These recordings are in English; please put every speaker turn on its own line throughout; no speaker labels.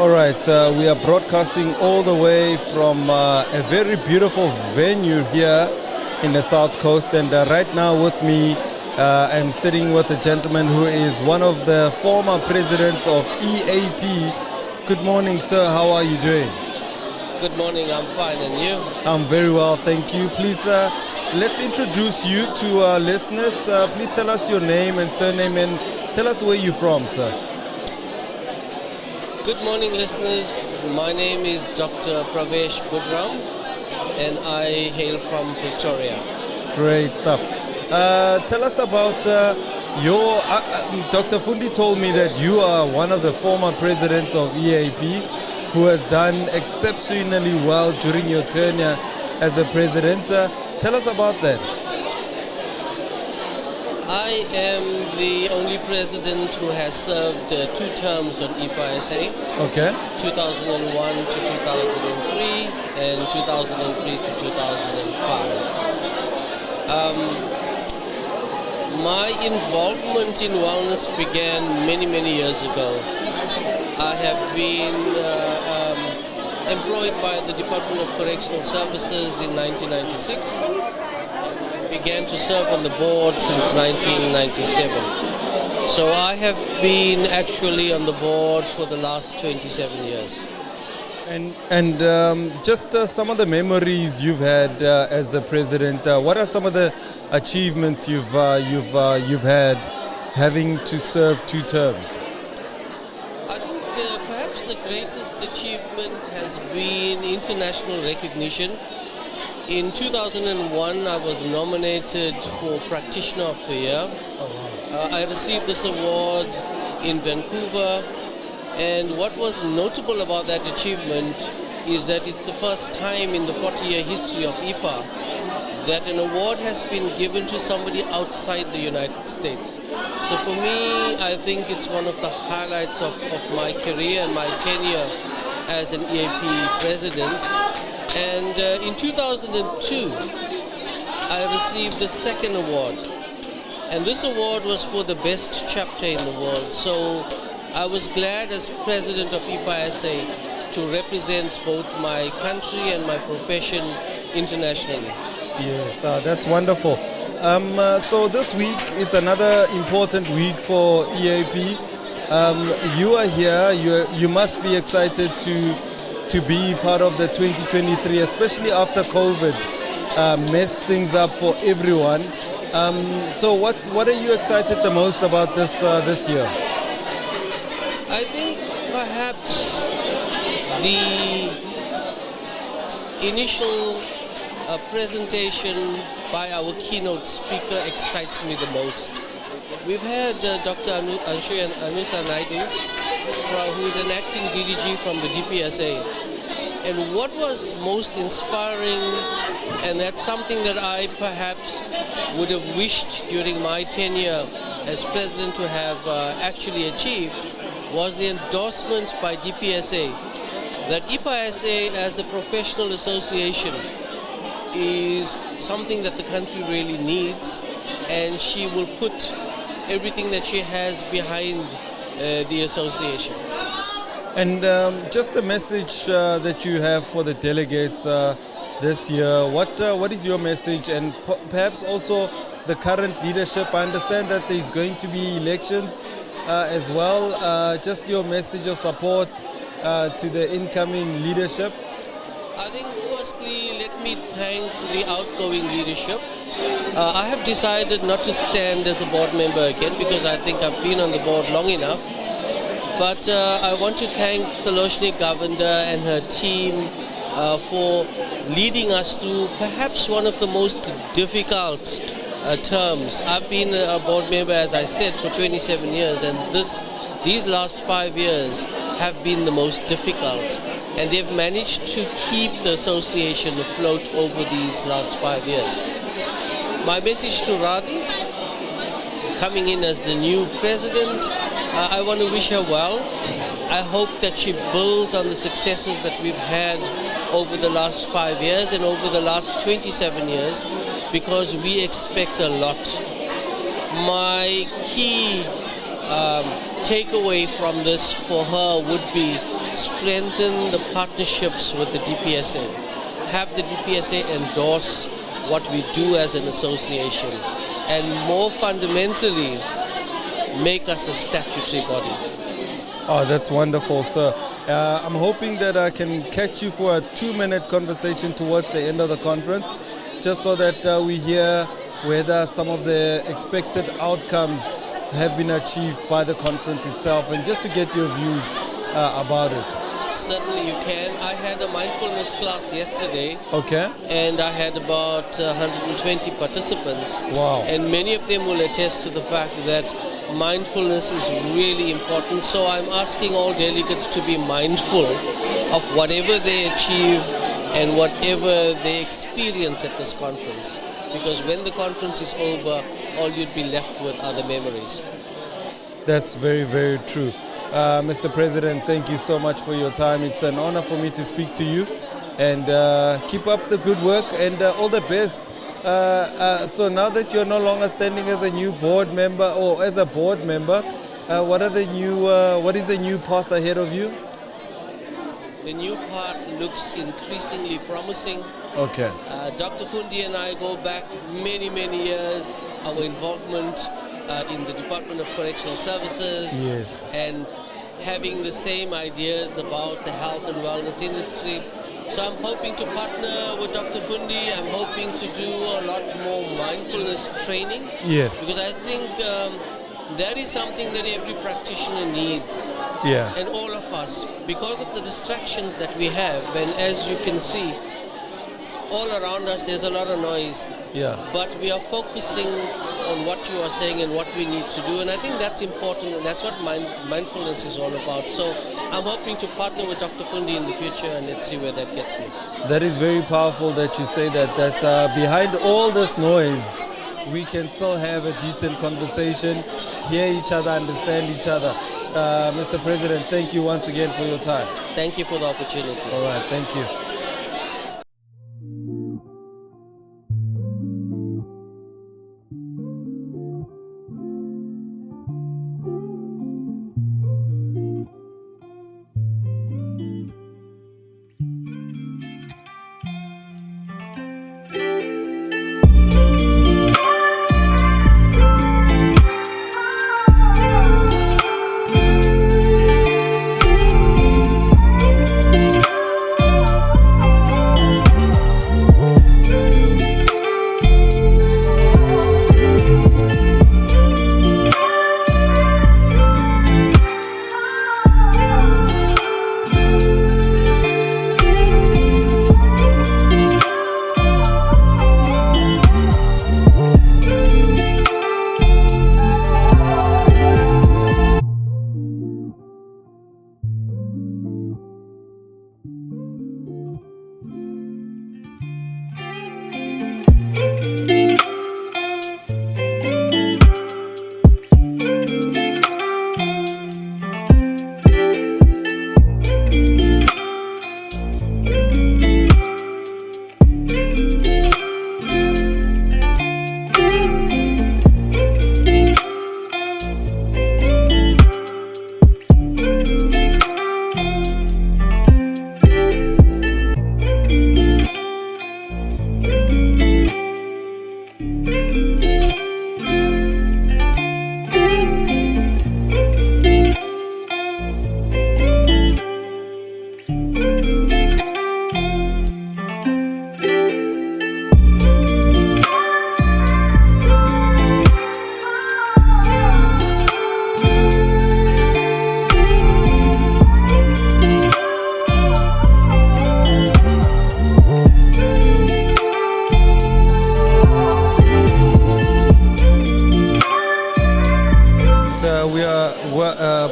All right, we are broadcasting all the way from a very beautiful venue here in the South Coast. And right now with me, I'm sitting with a gentleman who is one of the former presidents of EAP. Good morning, sir. How are you doing?
Good morning. I'm fine. And you?
I'm very well, thank you. Please, let's introduce you to our listeners. Please tell us your name and surname and tell us where you're from, sir.
Good morning, listeners. My name is Dr. Pravesh Budram, and I hail from Victoria.
Great stuff. Tell us about your... Dr. Fundi told me that you are one of the former presidents of EAP who has done exceptionally well during your tenure as a president. Tell us about that.
I am the only president who has served 2 terms on EAPA SA.
Okay.
2001 to 2003 and 2003 to 2005. My involvement in wellness began many years ago. I have been employed by the Department of Correctional Services in 1996. Began to serve on the board since 1997. So I have been actually on the board for the last 27 years.
And just some of the memories you've had as a president. What are some of the achievements you've had having to serve 2 terms?
I think perhaps the greatest achievement has been international recognition. In 2001, I was nominated for Practitioner of the Year. I received this award in Vancouver, and what was notable about that achievement is that it's the first time in the 40-year history of EAPA that an award has been given to somebody outside the United States. So for me, I think it's one of the highlights of my career and my tenure as an EAP president. And in 2002, I received the 2nd award. And this award was for the best chapter in the world. So I was glad as president of EAPA SA to represent both my country and my profession internationally.
Yes, that's wonderful. So this week, it's another important week for EAP. You are here. You must be excited to be part of the 2023, especially after COVID messed things up for everyone. So what are you excited the most about this year?
I think perhaps the initial presentation by our keynote speaker excites me the most. We've had Dr. Anusa Naidu, who is an acting DDG from the DPSA. And what was most inspiring, and that's something that I perhaps would have wished during my tenure as president to have actually achieved, was the endorsement by DPSA that EAPA SA as a professional association is something that the country really needs, and she will put everything that she has behind the association.
And just a message that you have for the delegates this year. What is your message, and perhaps also the current leadership? I understand that there's going to be elections as well. Just your message of support to the incoming leadership.
I think firstly, let me thank the outgoing leadership. I have decided not to stand as a board member again because I think I've been on the board long enough. But I want to thank Thaloshni Govender and her team for leading us through perhaps one of the most difficult terms. I've been a board member, as I said, for 27 years, and these last 5 years have been the most difficult. And they've managed to keep the association afloat over these last 5 years. My message to Radhi, coming in as the new president, I want to wish her well. I hope that she builds on the successes that we've had over the last 5 years and over the last 27 years, because we expect a lot. My key takeaway from this for her would be strengthen the partnerships with the DPSA, have the DPSA endorse what we do as an association, and more fundamentally, make us a statutory body.
Oh, that's wonderful, sir. I'm hoping that I can catch you for a 2-minute conversation towards the end of the conference, just so that we hear whether some of the expected outcomes have been achieved by the conference itself, and just to get your views about it.
Certainly you can. I had a mindfulness class yesterday.
Okay.
And I had about 120 participants.
Wow.
And many of them will attest to the fact that mindfulness is really important. So I'm asking all delegates to be mindful of whatever they achieve and whatever they experience at this conference. Because when the conference is over, all you'd be left with are the memories.
That's very, very true. Mr. President, thank you so much for your time. It's an honor for me to speak to you, and keep up the good work, and all the best. So now that you're no longer standing as a new board member or as a board member, what is the new path ahead of you?
The new path looks increasingly promising.
Okay.
Dr. Fundi and I go back many, many years. Our involvement in the Department of Correctional Services,
yes,
and having the same ideas about the health and wellness industry. So I'm hoping to partner with Dr. Fundi. I'm hoping to do a lot more mindfulness training.
Yes.
Because I think that is something that every practitioner needs.
Yeah.
And all of us, because of the distractions that we have, and as you can see, all around us there's a lot of noise.
Yeah.
But we are focusing on what you are saying and what we need to do, and I think that's important, and that's what mindfulness is all about. So I'm hoping to partner with Dr. Fundi in the future, and let's see where that gets me.
That is very powerful that you say that behind all this noise, we can still have a decent conversation, hear each other, understand each other. Mr. President, thank you once again for your time.
Thank you for the opportunity.
All right, thank you.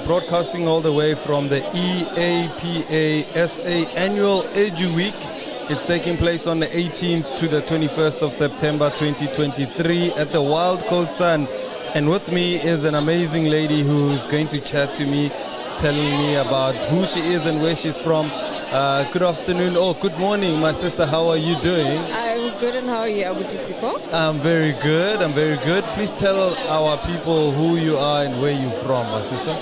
Broadcasting all the way from the EAPA SA Annual Edu Week. It's taking place on the 18th to the 21st of September 2023 at the Wild Coast Sun. And with me is an amazing lady who's going to chat to me, telling me about who she is and where she's from. Good afternoon, good morning, my sister. How are you doing?
I'm good, and how are you, Sipho?
I'm very good. Please tell our people who you are and where you're from, my sister.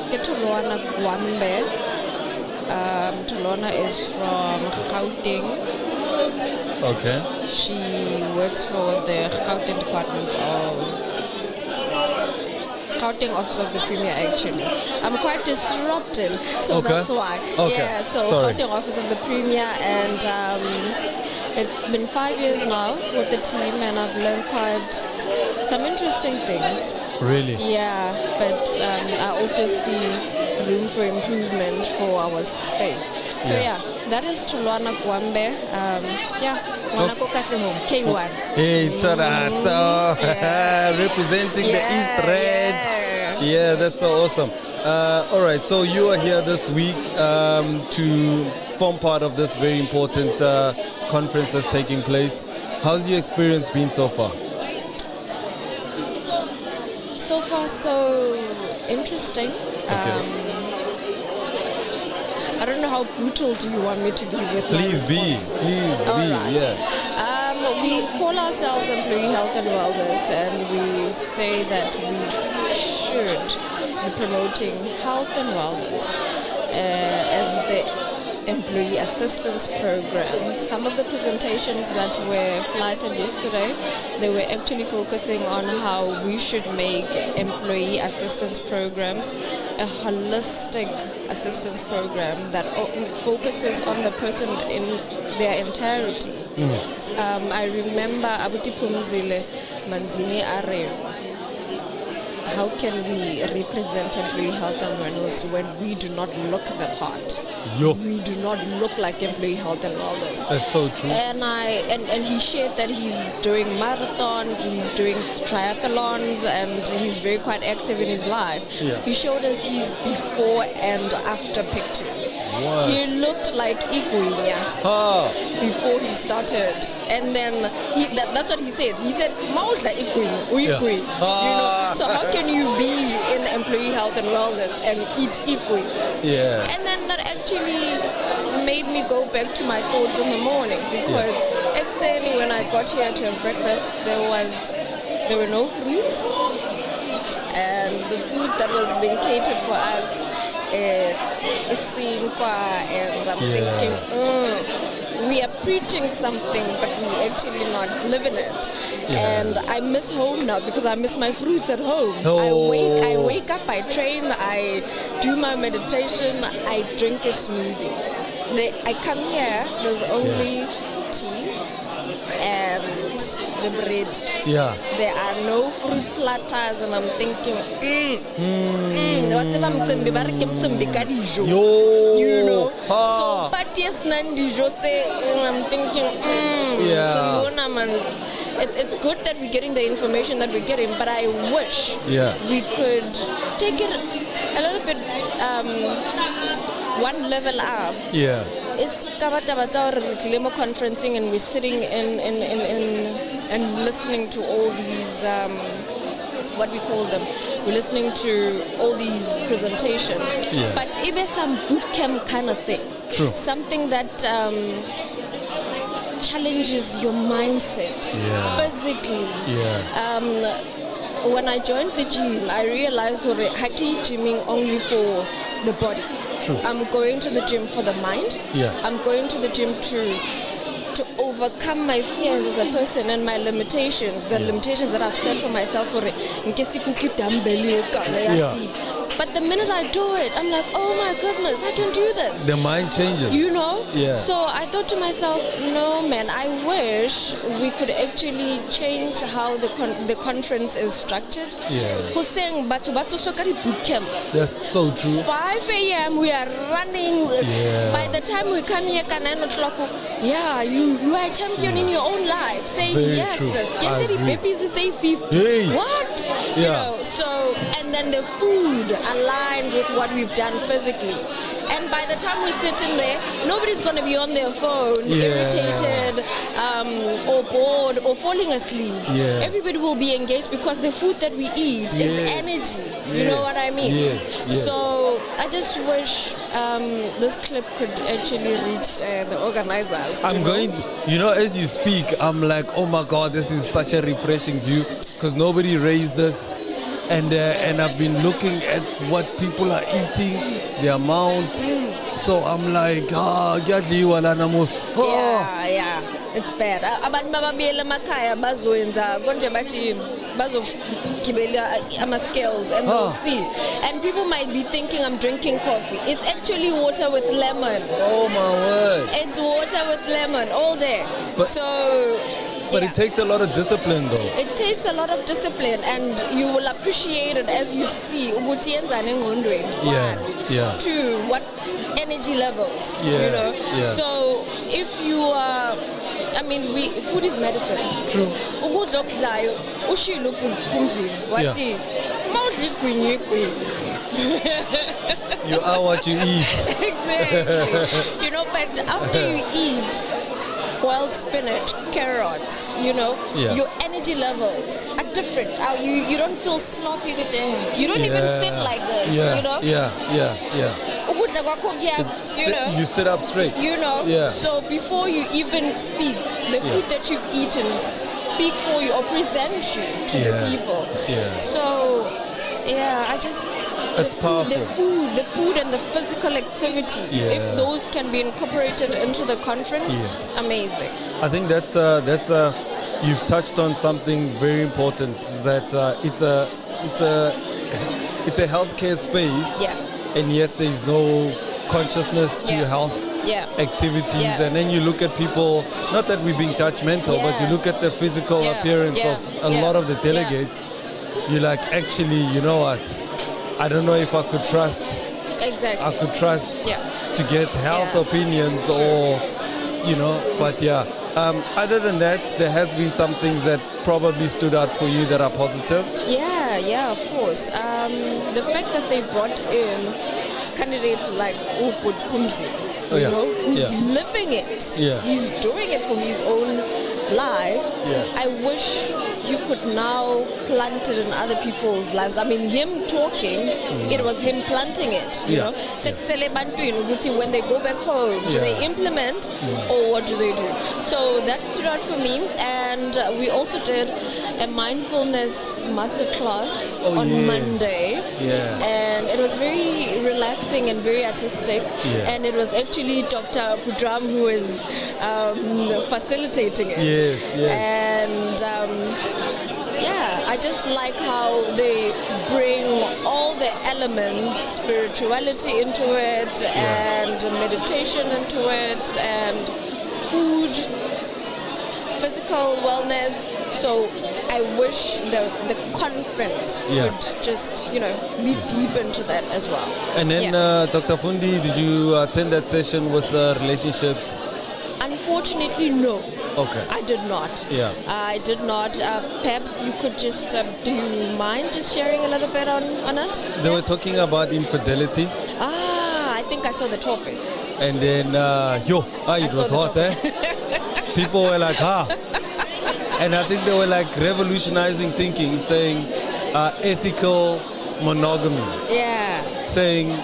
ke Tolwana Gwambe. Tolwana is from Gauteng.
Okay.
She works for the Gauteng Department of Gauteng Office of the Premier. Actually, I'm quite disrupted, so that's why.
Okay.
Yeah. So Gauteng Office of the Premier, and it's been 5 years now with the team, and I've learned quite some interesting things.
Really?
Yeah, but I also see room for improvement for our space. So yeah, that is Tolwana Gwambe. Wanako Katlehong, K1.
Hey, so representing the East Red. Yeah, that's so awesome. All right, so you are here this week to form part of this very important conference that's taking place. How's your experience been so far?
So far, so interesting.
Okay.
I don't know how brutal do you want me to be with
Please
my
be,
responses.
yeah.
We call ourselves Employee Health and Wellness, and we say that we should be promoting health and wellness as the Employee Assistance Program. Some of the presentations that were flighted yesterday, they were actually focusing on how we should make employee assistance programs a holistic assistance program that focuses on the person in their entirety. I remember Abuti Pumzile Manzini Are, how can we represent employee health and wellness when we do not look the part? We do not look like employee health and wellness.
That's so true.
And he shared that he's doing marathons, he's doing triathlons, and he's very quite active in his life.
Yeah.
He showed us his before and after pictures.
What?
He looked like Iguinya before he started, and then that's what he said. He said, "Mouth like Iguinya, Uigui." You know. So how can you be in employee health and wellness and eat Igui?
Yeah.
And then that actually made me go back to my thoughts in the morning, because exactly when I got here to have breakfast, there were no fruits, and the food that was being catered for us is sinkwa, and I'm thinking, we are preaching something, but we actually not living it. And I miss home now because I miss my fruits at home. I wake up, I train, I do my meditation, I drink a smoothie. I come here, there's only tea and the bread.
Yeah.
There are no fruit platters, and I'm thinking, whatever you know. So, but yes, I'm thinking, it's good that we're getting the information that we're getting, but I wish we could take it a little bit one level up.
Yeah.
It's conferencing, and we're sitting and listening to all these what we call them. We're listening to all these presentations. But even some boot camp kind of thing.
True.
Something that challenges your mindset physically. When I joined the gym, I realized that haki gymming only for the body.
True.
I'm going to the gym for the mind. I'm going to the gym to overcome my fears as a person and my limitations, the limitations that I've set for myself. But the minute I do it, I'm like, oh my goodness, I can do this.
The mind changes.
You know? So I thought to myself, no man, I wish we could actually change how the conference is structured. Who's saying, Batu Sokari boot camp.
That's so true.
5 a.m. we are running. By the time we come here, 9 o'clock, you are a champion in your own life. Say yes. Get the babies, say 50. What? You know, so, and then the food aligns with what we've done physically. And by the time we sit in there, nobody's going to be on their phone, irritated, or bored, or falling asleep. Everybody will be engaged because the food that we eat is energy. You know what I mean? So I just wish this clip could actually reach the organizers.
I'm going to, as you speak, I'm like, oh my God, this is such a refreshing view, because nobody raised this. and I've been looking at what people are eating, the amount. So I'm like, kuyadliwa lana mos.
Yeah, it's bad. Abantu mababuyela emakhaya bazoyenza konje bathi bazogibela ama-scales and they'll see. And people might be thinking I'm drinking coffee. It's actually water with lemon.
Oh my word.
It's water with lemon all day.
But it takes a lot of discipline though.
It takes a lot of discipline, and you will appreciate it as you see. One,
Yeah.
two, what energy levels,
Yeah.
you know.
Yeah.
So if you are, food is medicine.
True. You are what you eat.
Exactly. But after you eat boiled spinach, carrots, your energy levels are different. You don't feel sloppy. You don't even sit like this,
Yeah. You sit up straight. Yeah.
So before you even speak, the food that you've eaten speak for you or present you to the people.
Yeah.
So, I just...
It's powerful.
The food and the physical activity, if those can be incorporated into the conference, amazing.
I think that's you've touched on something very important, that it's a healthcare space, and yet there's no consciousness to health activities, and then you look at people, not that we're being judgmental, but you look at the physical appearance of a lot of the delegates, you're like, actually, you know what, I don't know if I could trust.
Exactly.
I could trust to get health opinions or, but other than that, there has been some things that probably stood out for you that are positive.
Yeah, of course. The fact that they brought in candidates like Upud Pumzi, who's living it. Yeah. He's doing it from his own life. Yeah. I wish you could now plant it in other people's lives. Him talking, it was him planting it, you know. When they go back home, do they implement or what do they do? So that stood out for me. And we also did a mindfulness masterclass on Monday. Yeah. And it was very relaxing and very artistic. Yeah. And it was actually Dr. Pudram who is facilitating it.
Yes.
And I just like how they bring all the elements, spirituality into it, and meditation into it, and food, physical wellness. So I wish the conference could just, be deep into that as well.
And then, Dr. Fundi, did you attend that session with relationships?
Unfortunately, no.
Okay.
I did not.
Yeah.
I did not. Perhaps you could just, do you mind just sharing a little bit on it?
They were talking about infidelity.
I think I saw the topic.
And then, it was hot, People were like, And I think they were like revolutionizing thinking, saying ethical monogamy. Yeah. Saying,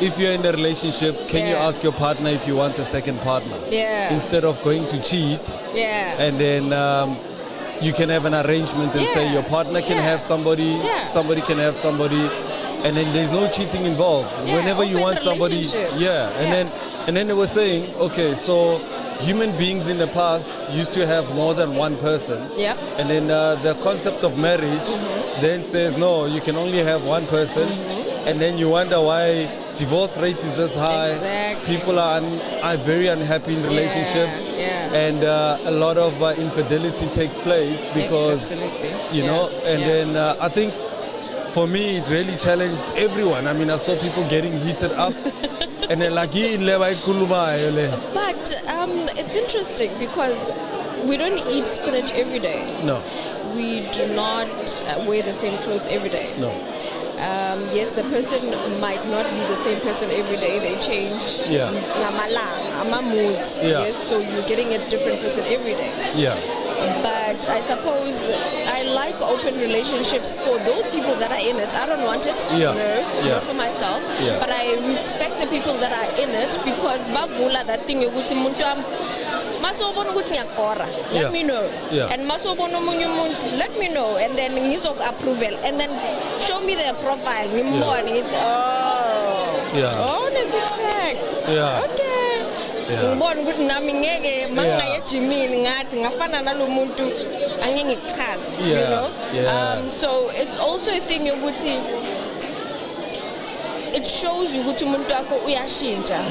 if you're in a relationship, can you ask your partner if you want a second partner? Yeah. Instead of going to cheat. Yeah. And then you can have an arrangement and say your partner can have somebody, somebody can have somebody, and then there's no cheating involved. Whenever you want somebody, and then they were saying, okay, so human beings in the past used to have more than one person. Yeah. And then the concept of marriage then says, no, you can only have one person. And then you wonder why divorce rate is this high. Exactly. People are very unhappy in relationships. And a lot of infidelity takes place because, then I think for me it really challenged everyone. I saw people getting heated up. And then like,
but it's interesting because we don't eat spinach every day. No. We do not wear the same clothes every day. No. Yes, the person might not be the same person every day. They change. Yeah. Moods. Yeah. Yes, so you're getting a different person every day. Yeah. But I suppose I like open relationships for those people that are in it. I don't want it. No, not for myself. But I respect the people that are in it because bavula that thing masobona ukuthi ngiyakora,
Yeah.
let me know.
Yeah.
And masobona omunye umuntu, let me know. And then ngizoku-approval. And then show me their profile. Ngimbone ngithi, ne-six pack.
Yeah.
Okay.
Yeah.
Ngibona ukuthi nami ngeke mangaye ejimini ngathi ngafana nalo muntu angeke ngikuchaze, you
Yeah.
know.
Yeah.
So it's also a thing yokuthi it shows you ukuthi umuntu wakho uyashintsha.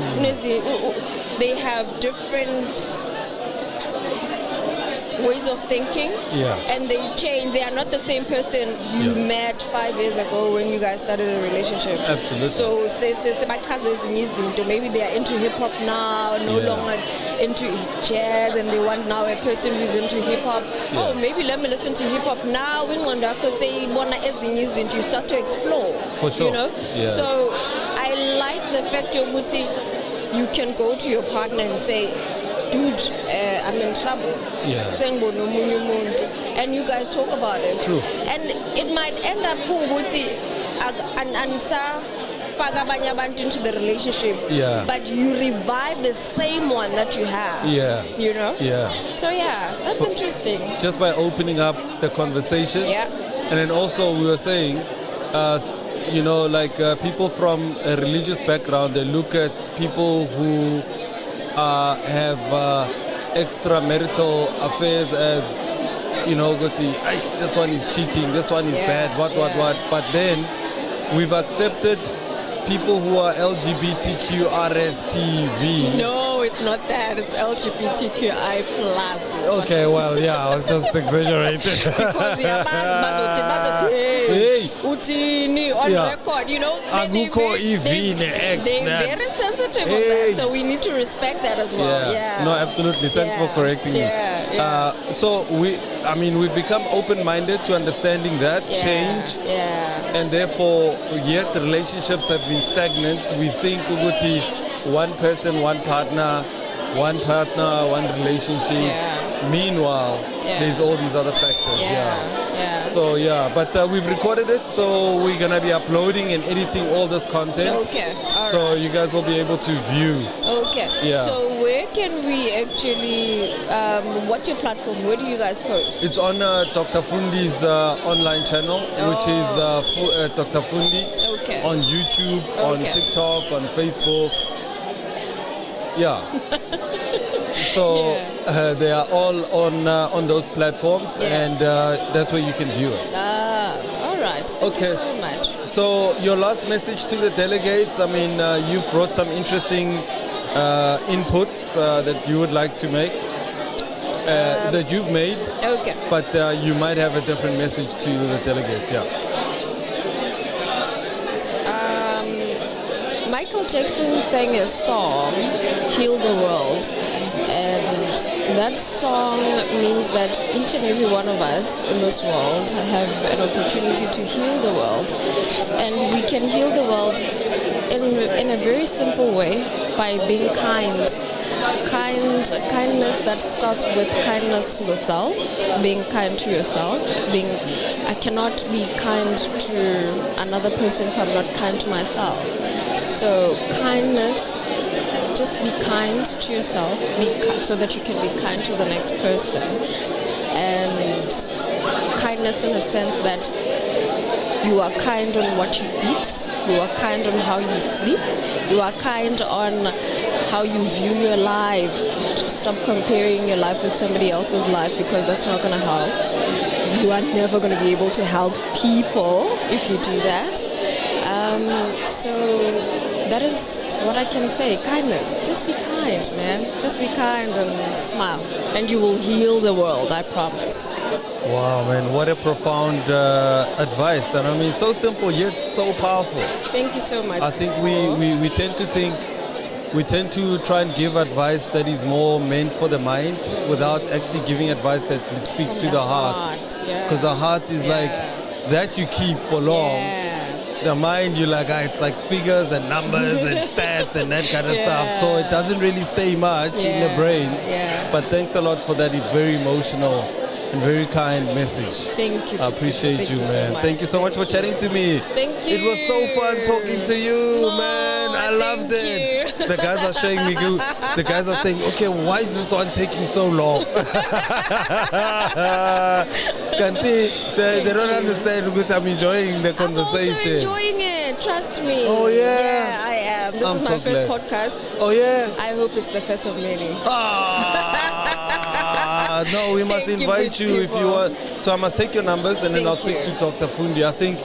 They have different ways of thinking, and they change. They are not the same person you met 5 years ago when you guys started a relationship.
Absolutely.
So maybe they are into hip hop now, no longer into jazz, and they want now a person who's into hip hop. Oh, maybe let me listen to hip hop now. You start to explore.
For sure.
You know.
Yeah.
So I like the fact you can go to your partner and say, dude, I'm in trouble.
Yeah.
And you guys talk about it.
True.
And it might end up into the relationship.
Yeah.
But you revive the same one that you have.
Yeah.
You know?
Yeah.
So yeah, that's interesting.
Just by opening up the conversations.
Yeah.
And then also we were saying, people from a religious background, they look at people who have extramarital affairs as, this one is cheating, this one is bad, what. But then we've accepted people who are LGBTQRSTV.
No, it's not that. It's LGBTQI plus.
Okay, well, yeah, I was just exaggerating.
Because you are on record, you know. They're very sensitive of that, so we need to respect that as well. Yeah.
No, absolutely. Thanks for correcting me. So we've become open-minded to understanding that change. And therefore, yet relationships have been stagnant. We think Uguti, one person, one partner, one relationship. Meanwhile, there's all these other factors. So but we've recorded it, so we're gonna be uploading and editing all this content.
Okay.
So you guys will be able to view.
Okay.
Yeah.
So where can we actually? What's your platform? Where do you guys post?
It's on Dr Fundi's online channel, which is Dr Fundi.
Okay.
On YouTube, on TikTok, on Facebook. Yeah. So they are all on those platforms, and that's where you can view it.
All right. Thank you so much.
So your last message to the delegates. You've brought some interesting inputs that you would like to make, that you've made.
Okay.
But you might have a different message to the delegates. Yeah.
Michael Jackson sang a song, Heal the World, and that song means that each and every one of us in this world have an opportunity to heal the world, and we can heal the world in a very simple way by being kind. Kindness that starts with kindness to the self, being kind to yourself. I cannot be kind to another person if I'm not kind to myself. So kindness, just be kind to yourself, so that you can be kind to the next person. And kindness in a sense that you are kind on what you eat, you are kind on how you sleep, you are kind on how you view your life. Stop comparing your life with somebody else's life, because that's not going to help. You are never going to be able to help people if you do that. So that is what I can say. Kindness. Just be kind, man. Just be kind and smile, and you will heal the world, I promise.
Wow, man, what a profound advice. And so simple yet so powerful.
Thank you so much.
I think we tend to try and give advice that is more meant for the mind, without actually giving advice that speaks to the heart. Because the heart is like that you keep for long. The mind, you're like, it's like figures and numbers and stats and that kind of stuff. So it doesn't really stay much in the brain. But thanks a lot for that very emotional and very kind message.
Thank you.
I appreciate you, man. Thank you so much for chatting to me.
Thank you.
It was so fun talking to you, man. I loved it. The guys are showing me good. The guys are saying, okay, why is this one taking so long? Kanti, they don't understand because I'm enjoying the conversation.
I'm also enjoying it, trust me.
Oh, yeah?
Yeah, I am. This is my first podcast.
Oh, yeah?
I hope it's the first of many.
No, we must invite you if you want. So I must take your numbers and then I'll speak to Dr. Fundi. I think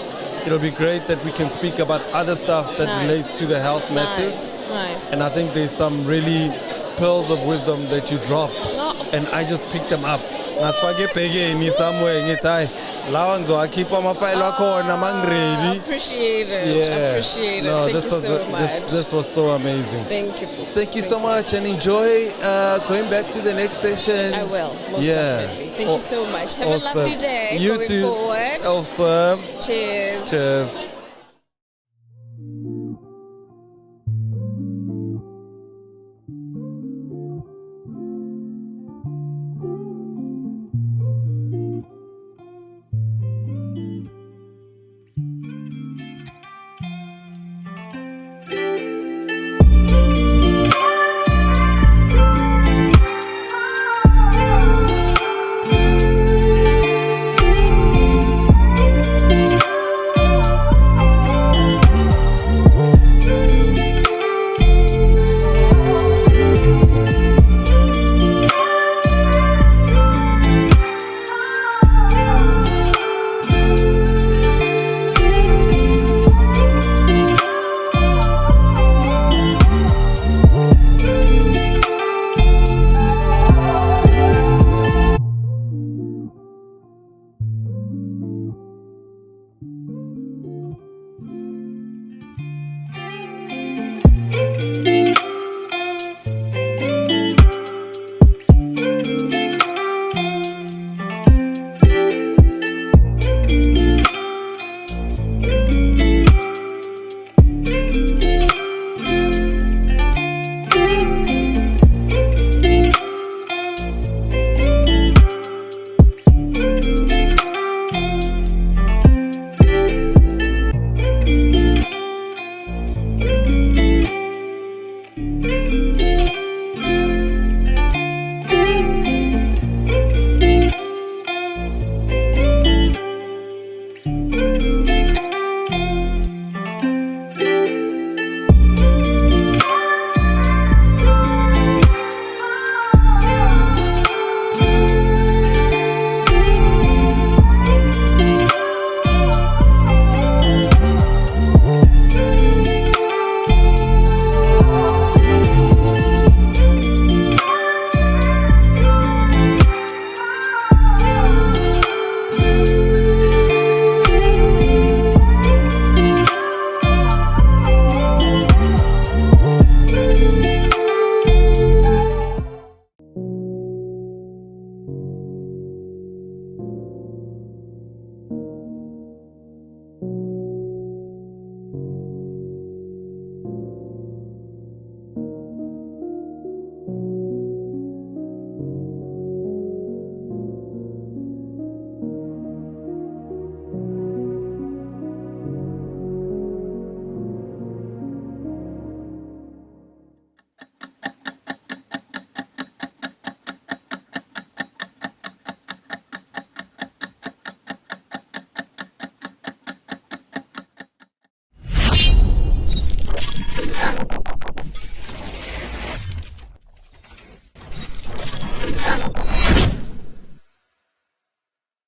it'll be great that we can speak about other stuff that relates to the health matters.
Nice.
And I think there's some really pearls of wisdom that you dropped.
Oh.
And I just picked them up. Nasifake ebhekeni somewhere ngithi hayi lawa ngizowakhipha amafayile akhona mangiredi.
Appreciate it.
Yeah.
Appreciate it.
No,
Thank you so much.
This was so amazing.
Thank you.
Thank you so much and enjoy going back to the next session.
I will, most definitely. Thank you so much. Have a lovely day
You
going
too.
forward.
Awesome.
Cheers.
Cheers.